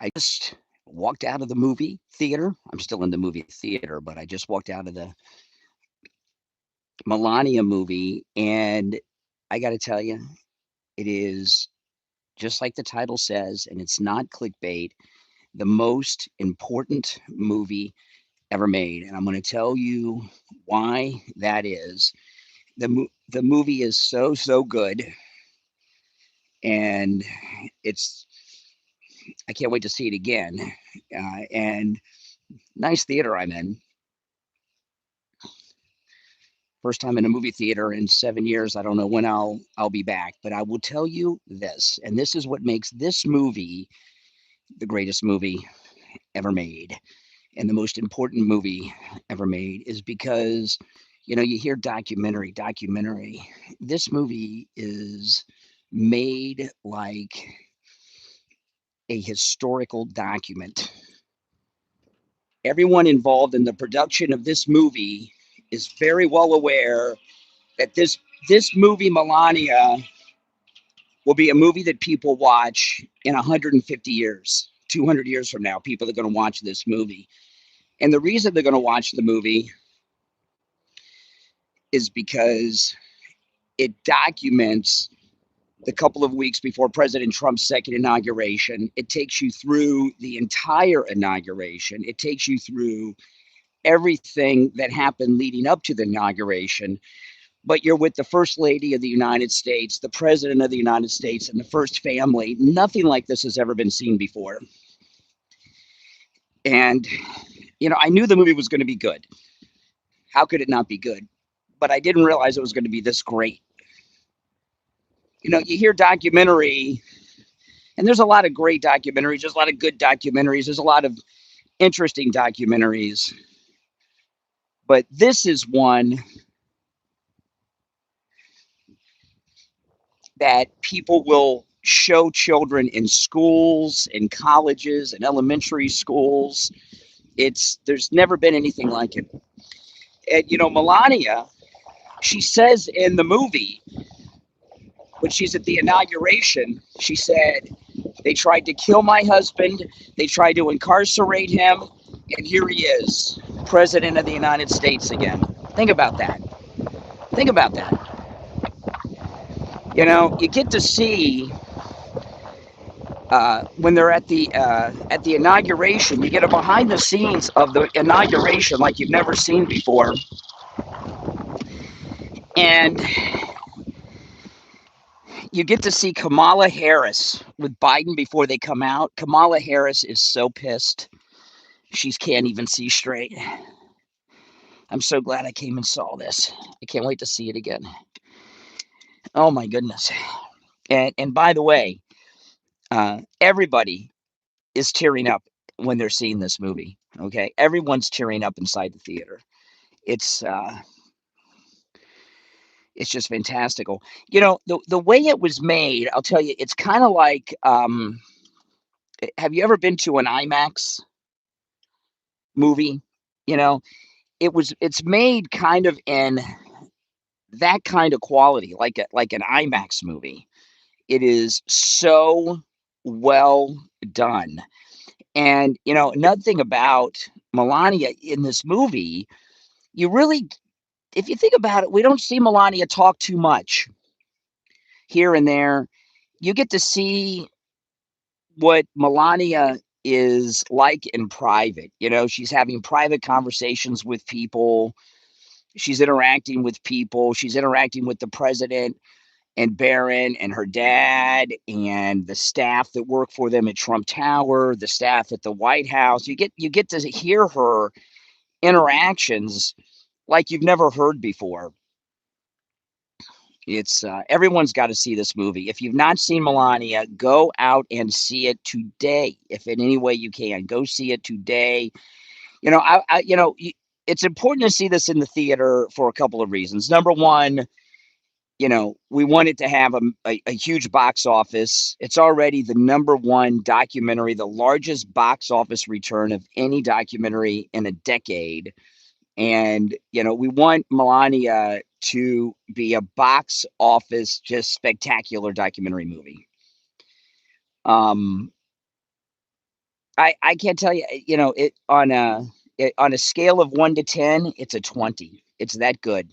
I just walked out of the movie theater. I'm still in the movie theater, but I just walked out of the Melania movie, and I got to tell you, it is just like the title says, and it's not clickbait, the most important movie ever made. And I'm going to tell you why that is. The movie is so good, and it's I can't wait to see it again. And nice theater I'm in. First time in a movie theater in 7 years. I don't know when I'll be back, but I will tell you this, and this is what makes this movie the greatest movie ever made, and the most important movie ever made, is because you hear documentary. This movie is made like a historical document. Everyone involved in the production of this movie is very well aware that this movie Melania will be a movie that people watch in 150 years, 200 years from now. People are going to watch this movie. And the reason they're going to watch the movie is because it documents the couple of weeks before President Trump's second inauguration. It takes you through the entire inauguration. It takes you through everything that happened leading up to the inauguration. But you're with the First Lady of the United States, the President of the United States, and the first family. Nothing like this has ever been seen before. And, I knew the movie was going to be good. How could it not be good? But I didn't realize it was going to be this great. You hear documentary, and there's a lot of great documentaries. There's a lot of good documentaries. There's a lot of interesting documentaries. But this is one that people will show children in schools, in colleges, in elementary schools. There's never been anything like it. And Melania, she says in the movie, when she's at the inauguration, she said, they tried to kill my husband, they tried to incarcerate him, and here he is, President of the United States again. Think about that. Think about that. You get to see when they're at the inauguration, you get a behind the scenes of the inauguration like you've never seen before, and you get to see Kamala Harris with Biden before they come out. Kamala Harris is so pissed she can't even see straight. I'm so glad I came and saw this. I can't wait to see it again. Oh my goodness! And by the way, everybody is tearing up when they're seeing this movie. Okay, everyone's tearing up inside the theater. It's uh, it's just fantastical. The way it was made, I'll tell you, it's kind of like. Have you ever been to an IMAX movie? You know, it's made kind of in that kind of quality, like an IMAX movie. It is so well done. And another thing about Melania in this movie, you really, if you think about it, we don't see Melania talk too much here and there. You get to see what Melania is like in private. She's having private conversations with people. She's interacting with people. She's interacting with the president and Barron and her dad and the staff that work for them at Trump Tower, the staff at the White House. You get to hear her interactions like you've never heard before. It's everyone's got to see this movie. If you've not seen Melania, go out and see it today. If in any way you can, go see it today. It's important to see this in the theater for a couple of reasons. Number one, we want it to have a huge box office. It's already the number one documentary, the largest box office return of any documentary in a decade. And, we want Melania to be a box office, just spectacular documentary movie. Um, I can't tell you, it on a scale of 1 to 10, it's a 20. It's that good.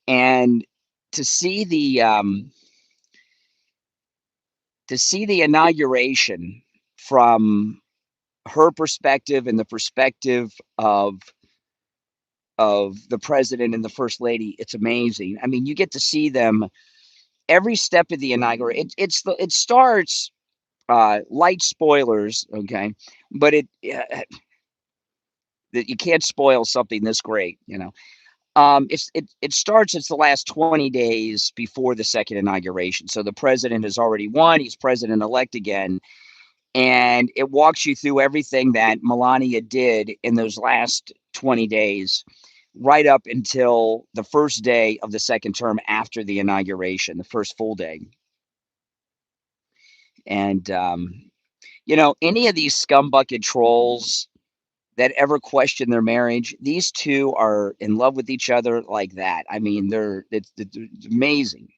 And to see the inauguration from her perspective and the perspective of the president and the first lady, it's amazing. I mean, you get to see them every step of the inauguration. It starts light spoilers, okay, but that you can't spoil something this great. It starts. It's the last 20 days before the second inauguration. So the president has already won. He's president elect again, and it walks you through everything that Melania did in those last 20 days, right up until the first day of the second term after the inauguration, the first full day. And any of these scumbucket trolls that ever question their marriage, these two are in love with each other like that. I mean, it's amazing,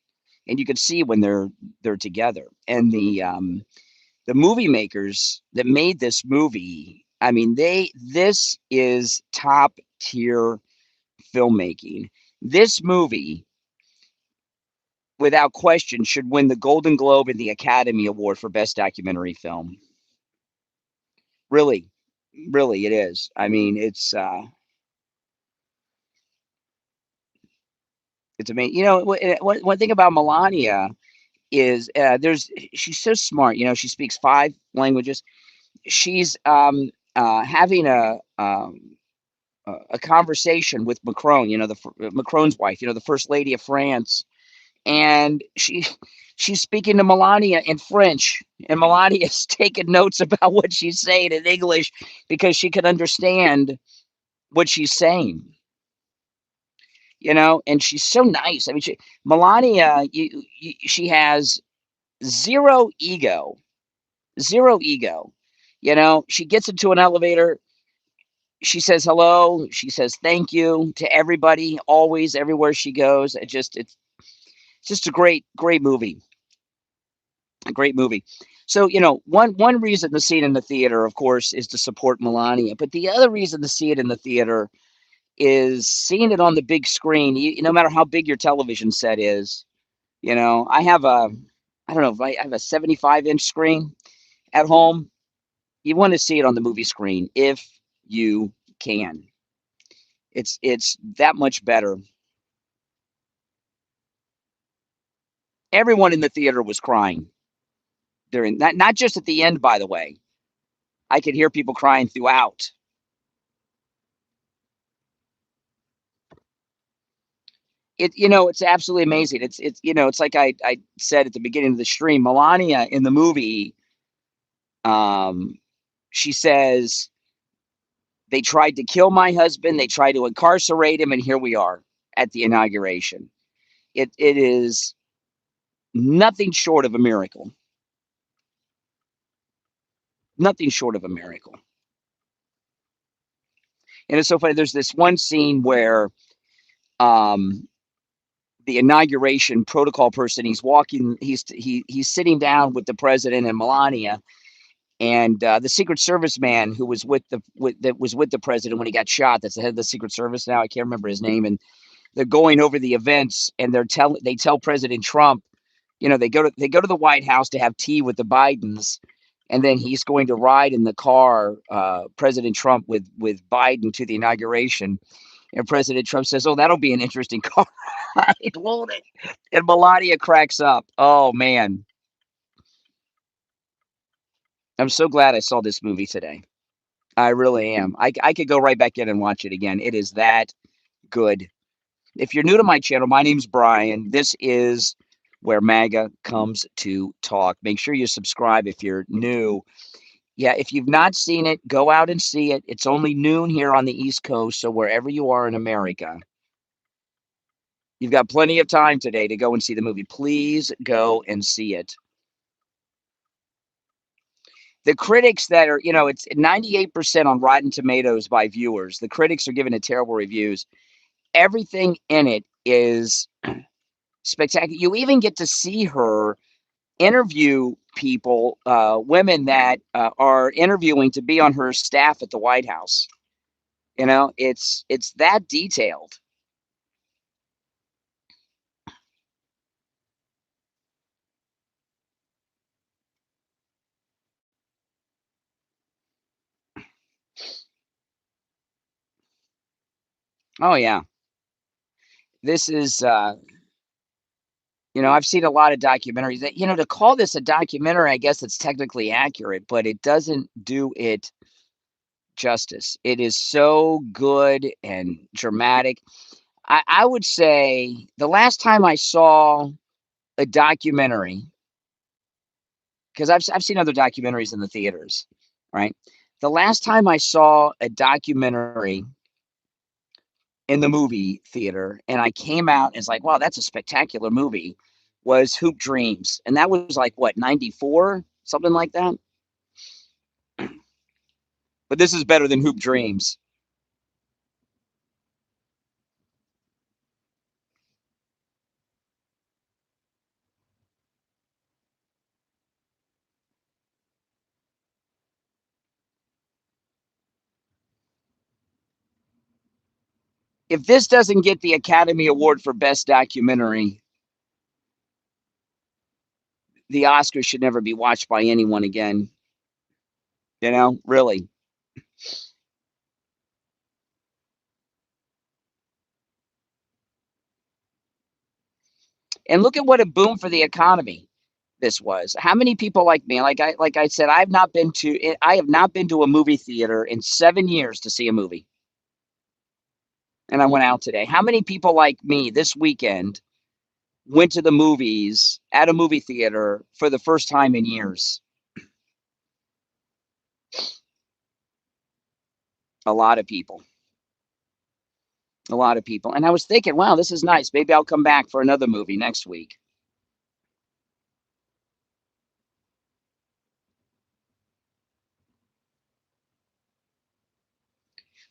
and you can see when they're together. And the movie makers that made this movie, I mean, this is top tier filmmaking. This movie, without question, should win the Golden Globe and the Academy Award for Best Documentary Film. Really, really, it is. I mean, it's amazing. One thing about Melania is she's so smart. She speaks 5 languages. She's having a conversation with Macron. Macron's wife. The first lady of France, and she's speaking to Melania in French, and Melania's taking notes about what she's saying in English because she can understand what she's saying. And she's so nice. I mean, Melania, she has zero ego, zero ego. She gets into an elevator. She says hello. She says thank you to everybody, always, everywhere she goes. It's just a great, great movie. A great movie. So, one reason to see it in the theater, of course, is to support Melania. But the other reason to see it in the theater is seeing it on the big screen. No matter how big your television set is, I have I don't know, I have a 75-inch screen at home. You want to see it on the movie screen if you can. It's that much better. Everyone in the theater was crying during that, not just at the end, by the way. I could hear people crying throughout. It's absolutely amazing. It's like I said at the beginning of the stream. Melania in the movie, she says, they tried to kill my husband, they tried to incarcerate him, and here we are at the inauguration. It is nothing short of a miracle. Nothing short of a miracle. And it's so funny. There's this one scene where the inauguration protocol person, he's walking, he's sitting down with the president and Melania, and the Secret Service man who was with the president when he got shot. That's the head of the Secret Service now. I can't remember his name. And they're going over the events, and they tell President Trump, they go to the White House to have tea with the Bidens, and then he's going to ride in the car, President Trump with Biden to the inauguration. And President Trump says, "Oh, that'll be an interesting car ride, won't it?" And Melania cracks up. Oh man, I'm so glad I saw this movie today. I really am. I could go right back in and watch it again. It is that good. If you're new to my channel, my name's Brian. This is where MAGA comes to talk. Make sure you subscribe if you're new. Yeah, if you've not seen it, go out and see it. It's only noon here on the East Coast, so wherever you are in America, you've got plenty of time today to go and see the movie. Please go and see it. The critics that are, it's 98% on Rotten Tomatoes by viewers. The critics are giving it terrible reviews. Everything in it is spectacular. You even get to see her interview people, women that are interviewing to be on her staff at the White House. You know, it's that detailed. Oh yeah, this is you know, I've seen a lot of documentaries that, you know, to call this a documentary, I guess it's technically accurate, but it doesn't do it justice. It is so good and dramatic. I would say the last time I saw a documentary, because I've seen other documentaries in the theaters, right? The last time I saw a documentary in the movie theater and I came out and it's like, wow, that's a spectacular movie, was Hoop Dreams. And that was like what, 94? Something like that. But this is better than Hoop Dreams. If this doesn't get the Academy Award for Best Documentary, the Oscars should never be watched by anyone again. You know, really. And look at what a boom for the economy this was. How many people like me, like I said, I have not been to a movie theater in 7 years to see a movie. And I went out today. How many people like me this weekend went to the movies at a movie theater for the first time in years? A lot of people. A lot of people. And I was thinking, wow, this is nice. Maybe I'll come back for another movie next week.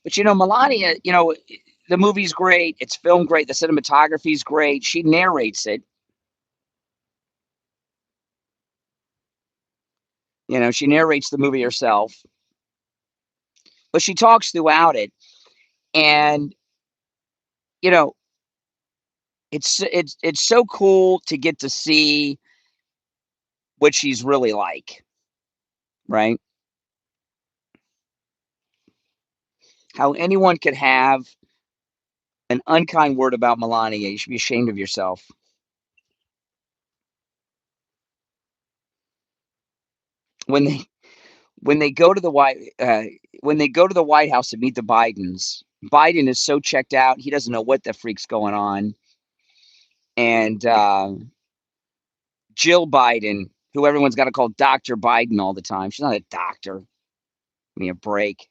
But you know, Melania, you know, the movie's great. It's filmed great. The cinematography's great. She narrates it. You know, she narrates the movie herself, but she talks throughout it. And you know, it's so cool to get to see what she's really like, right? How anyone could have an unkind word about Melania. You should be ashamed of yourself. When they when they go to the White House to meet the Bidens, Biden is so checked out, he doesn't know what the freak's going on. And Jill Biden, who everyone's got to call Dr. Biden all the time. She's not a doctor. Give me a break.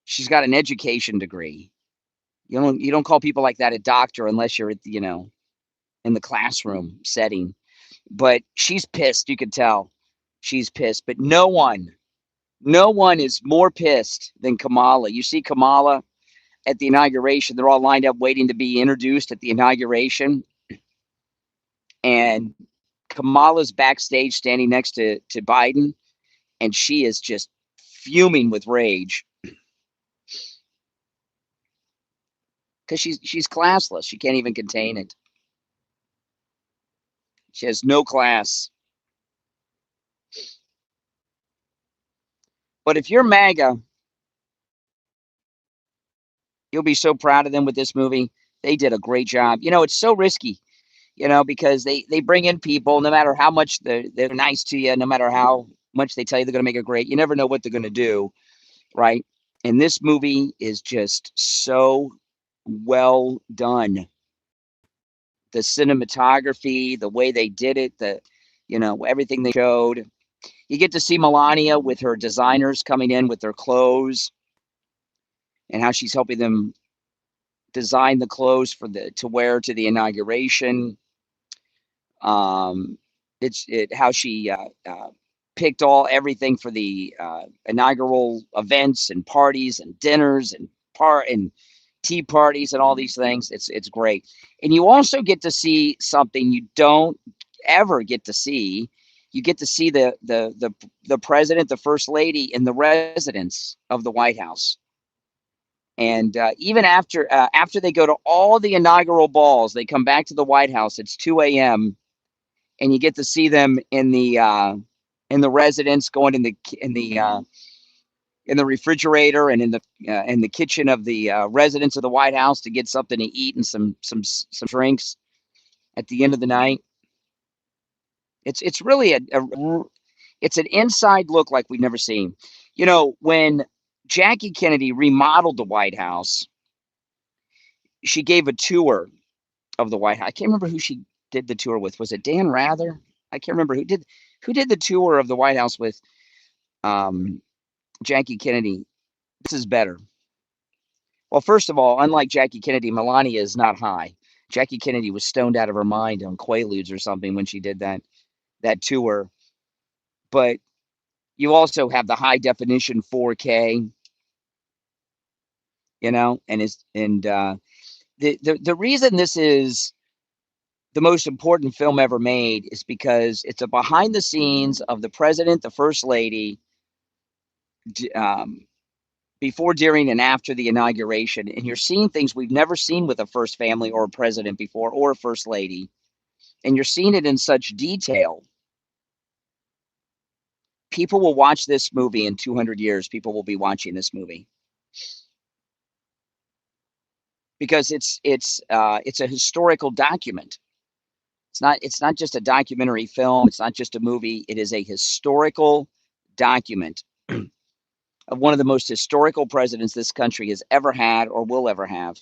She's got an education degree. You don't call people like that a doctor unless you're at in the classroom setting. But she's pissed. You could tell she's pissed. But no one is more pissed than Kamala. You see Kamala at the inauguration. They're all lined up waiting to be introduced at the inauguration. And Kamala's backstage standing next to Biden. And she is just fuming with rage. Because she's classless. She can't even contain it. She has no class. But if you're MAGA, you'll be so proud of them with this movie. They did a great job. You know, it's so risky, because they bring in people, no matter how much they're nice to you, no matter how much they tell you they're going to make it great, you never know what they're going to do, right? And this movie is just so well done. The cinematography, the way they did it, everything they showed. You get to see Melania with her designers coming in with their clothes and how she's helping them design the clothes to wear to the inauguration. How she picked everything for the inaugural events and parties and dinners and tea parties and all these things. It's great. And you also get to see something you don't ever get to see. You get to see the president, the first lady, in the residence of the White House. And even after they go to all the inaugural balls, they come back to the White House. It's 2 a.m. and you get to see them in the residence, going in the refrigerator and in the kitchen of the residence of the White House to get something to eat and some drinks at the end of the night. It's really it's an inside look like we've never seen. You know, when Jackie Kennedy remodeled the White House, she gave a tour of the White House. I can't remember who she did the tour with. Was it Dan Rather? I can't remember who did the tour of the White House with Jackie Kennedy. This is better. Well, first of all, unlike Jackie Kennedy, Melania is not high. Jackie Kennedy was stoned out of her mind on Quaaludes or something when she did that tour. But you also have the high definition 4K, you know, the reason this is the most important film ever made is because it's a behind the scenes of the president, the first lady, before, during, and after the inauguration. And you're seeing things we've never seen with a first family or a president before, or a first lady. And you're seeing it in such detail. People will watch this movie in 200 years. People will be watching this movie because it's a historical document. It's not just a documentary film. It's not just a movie. It is a historical document of one of the most historical presidents this country has ever had or will ever have.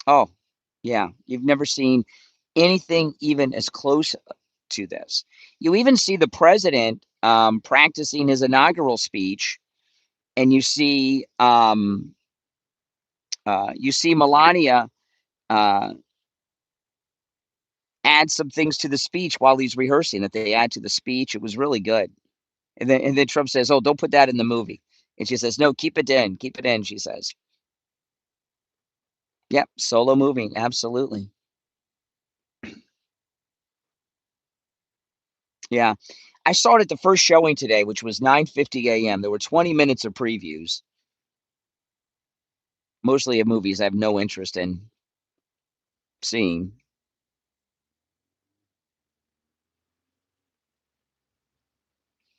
Oh, yeah. You've never seen anything even as close to this. You even see the president practicing his inaugural speech, and you see Melania add some things to the speech while he's rehearsing that they add to the speech. It was really good. And then Trump says, "Oh, don't put that in the movie." And she says, "No, keep it in. Keep it in," she says. Yep, solo movie, absolutely. Yeah. I saw it at the first showing today, which was 9:50 a.m. There were 20 minutes of previews, mostly of movies I have no interest in seeing.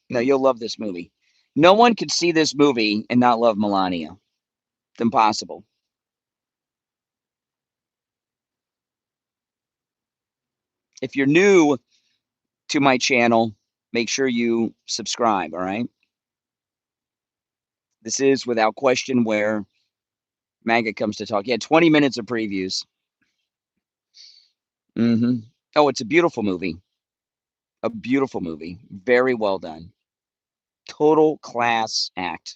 No, you'll love this movie. No one could see this movie and not love Melania. It's impossible. If you're new to my channel, make sure you subscribe, all right? This is, without question, where MAGA comes to talk. Yeah, 20 minutes of previews. Oh, it's a beautiful movie. A beautiful movie. Very well done. Total class act.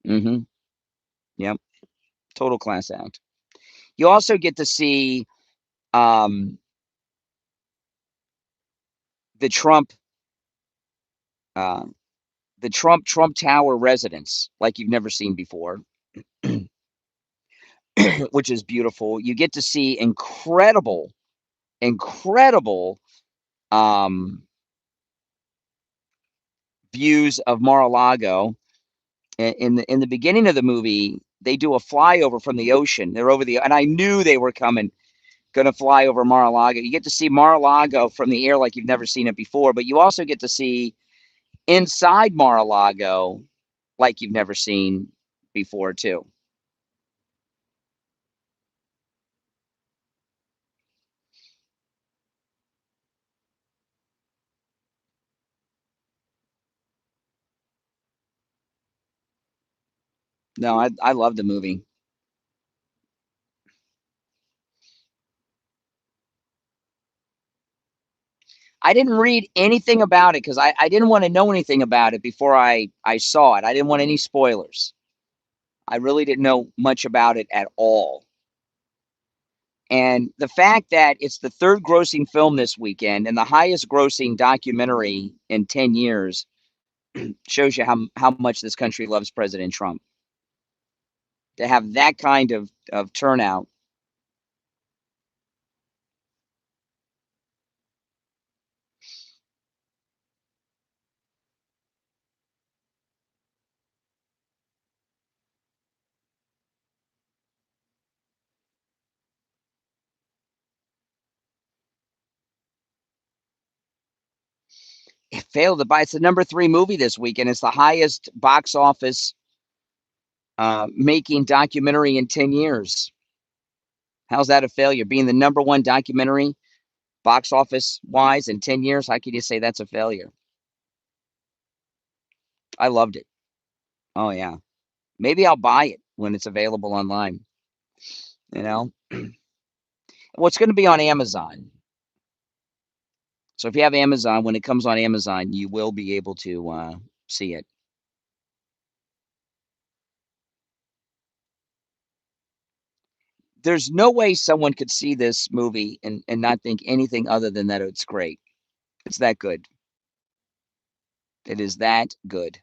Yep. Total class act. You also get to see the Trump uh, Trump Tower residence like you've never seen before, which is beautiful. You get to see incredible views of Mar-a-Lago. In the beginning of the movie, they do a flyover from the ocean. They're over and I knew they were going to fly over Mar-a-Lago. You get to see Mar-a-Lago from the air like you've never seen it before, but you also get to see inside Mar-a-Lago like you've never seen before too. No, I love the movie. I didn't read anything about it because I didn't want to know anything about it before I saw it. I didn't want any spoilers. I really didn't know much about it at all. And the fact that it's the third grossing film this weekend and the highest grossing documentary in 10 years shows you how much this country loves President Trump. To have that kind of turnout. It failed to buy. It's the number 3 movie this weekend. It's the highest box office making documentary in 10 years. How's that a failure? Being the number 1 documentary box office wise in 10 years, how can you say that's a failure? I loved it. Oh yeah. Maybe I'll buy it when it's available online. You know, well, it's going to be on Amazon. So if you have Amazon, when it comes on Amazon, you will be able to see it. There's no way someone could see this movie and not think anything other than that it's great. It's that good. It is that good.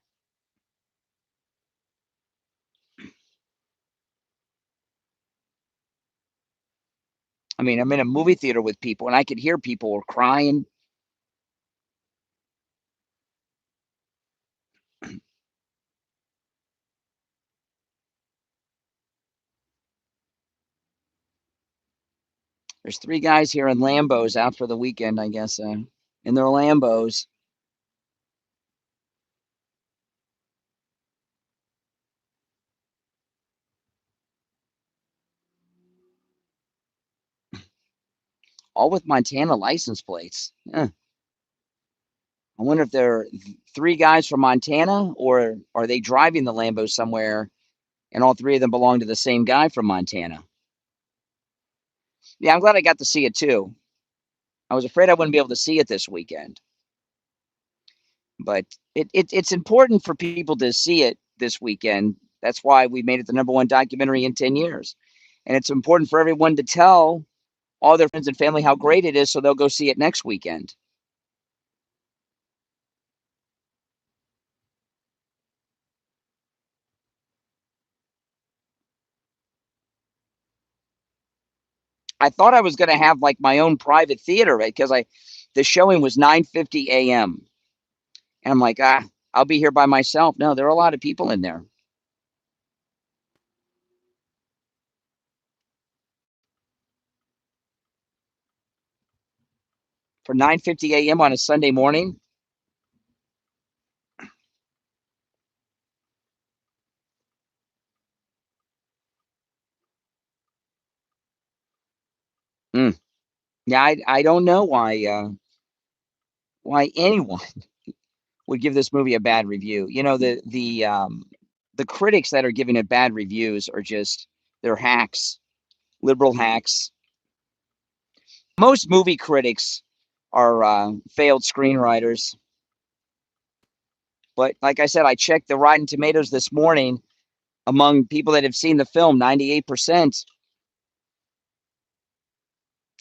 I mean, I'm in a movie theater with people and I could hear people were crying. There's 3 guys here in Lambos out for the weekend, I guess, in their Lambos. All with Montana license plates. I wonder if they're 3 guys from Montana or are they driving the Lambo somewhere and all 3 of them belong to the same guy from Montana. Yeah, I'm glad I got to see it too. I was afraid I wouldn't be able to see it this weekend. But it's important for people to see it this weekend. That's why we made it the number 1 documentary in 10 years. And it's important for everyone to tell all their friends and family how great it is so they'll go see it next weekend. I thought I was going to have like my own private theater, right? Because the showing was 9:50 a.m. And I'm like, I'll be here by myself. No, there are a lot of people in there. For 9:50 a.m. on a Sunday morning. Mm. Yeah, I don't know why anyone would give this movie a bad review. You know, the critics that are giving it bad reviews are just they're hacks, liberal hacks. Most movie critics are failed screenwriters. But like I said, I checked the Rotten Tomatoes this morning. Among people that have seen the film, 98%.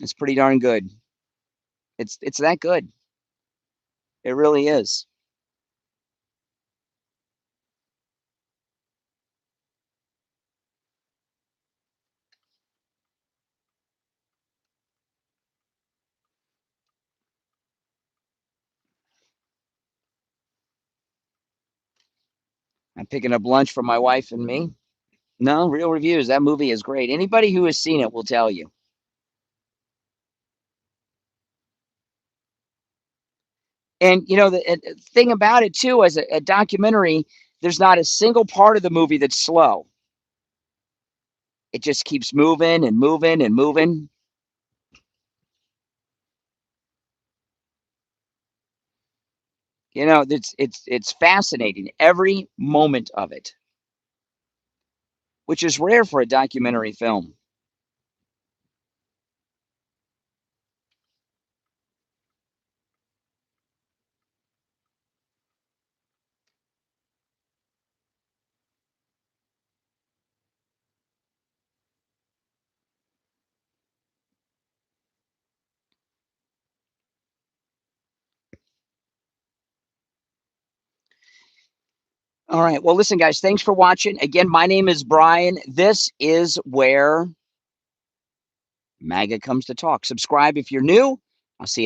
It's pretty darn good. It's that good. It really is. I'm picking up lunch for my wife and me. No, real reviews. That movie is great. Anybody who has seen it will tell you. And you know the thing about it too, as a documentary, there's not a single part of the movie that's slow. It just keeps moving and moving and moving. You know, it's fascinating every moment of it, which is rare for a documentary film. All right. Well, listen, guys, thanks for watching. Again, my name is Brian. This is where MAGA comes to talk. Subscribe if you're new. I'll see you.